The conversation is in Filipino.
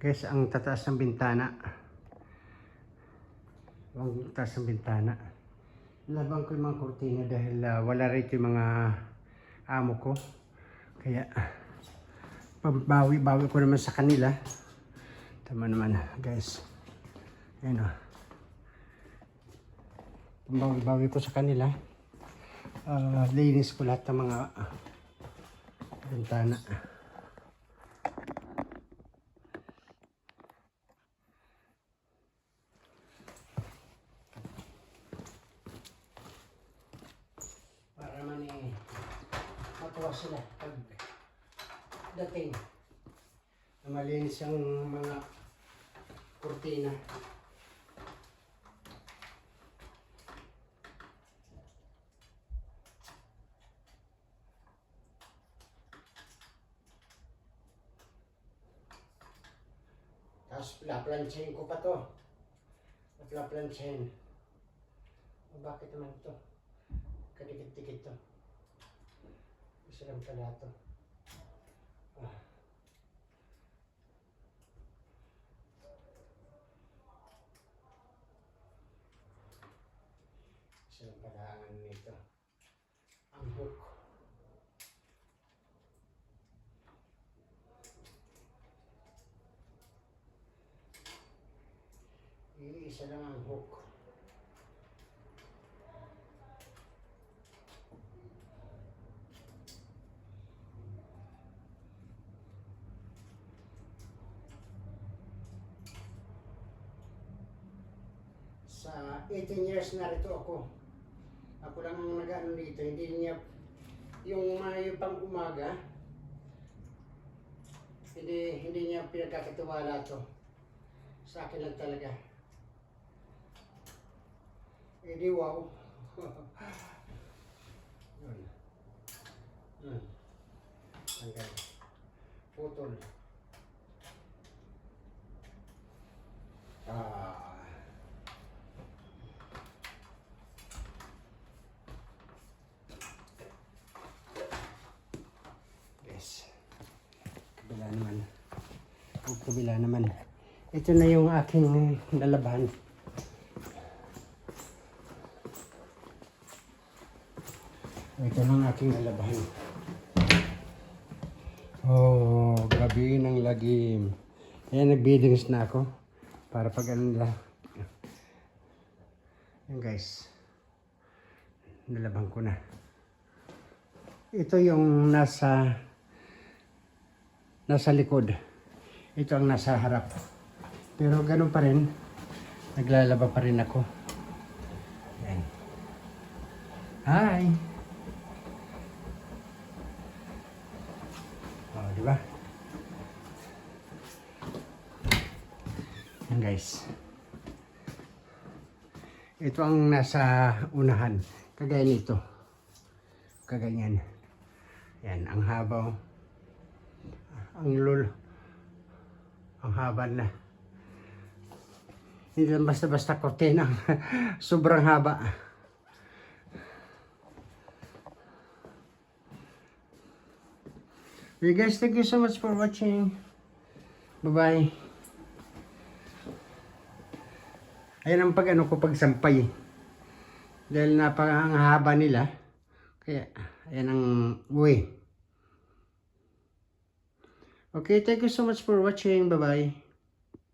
Guys, ang tataas ng bintana. Ang taas ng bintana. Labang ko yung mga kurtina dahil wala rito yung mga amo ko. Kaya, pambawi-bawi ko naman sa kanila. Tama naman, guys. Ayan o. Pambawi-bawi ko sa kanila. Linis ko lahat ng mga bintana. Para naman matuwa sila pag dating na malinis ang mga kurtina. Tapos plaplansyahin ko pa to. Plaplansyahin. Bakit naman to? Kadikit-dikit to. Isa lang pala to. Isa lang pala ang nito. Ang hook. Isa lang ang hook. Sa 18 years na rito ako. Ako lang ang nag-ano dito. Hindi niya yung pang umaga. Hindi niya pinagkakatiwala to. Sa akin lang talaga. Di wow. Hanggang putol. Yes. Kabila naman. Kabila naman. Ito na yung aking lalaban. Ito lang aking lalaban. Oh, gabi ng lagim. Ayan, nag-beadings na ako. Para pag ano nila. Ayan guys. Nalaban ko na. Ito yung nasa likod. Ito ang nasa harap. Pero ganun pa rin. Naglalaba pa rin ako. Ayan. Hi! Oh, di ba? Yan guys. Ito ang nasa unahan. Kagaya nito. Kaganyan. Yan, ang haba. Ang haba na. Hindi lang basta-basta kortina. Sobrang haba. Okay guys, thank you so much for watching. Bye-bye. Ayan ang pag-ano ko pagsampay. Dahil ang haba nila. Kaya, ayan ang way. Okay, thank you so much for watching. Bye-bye.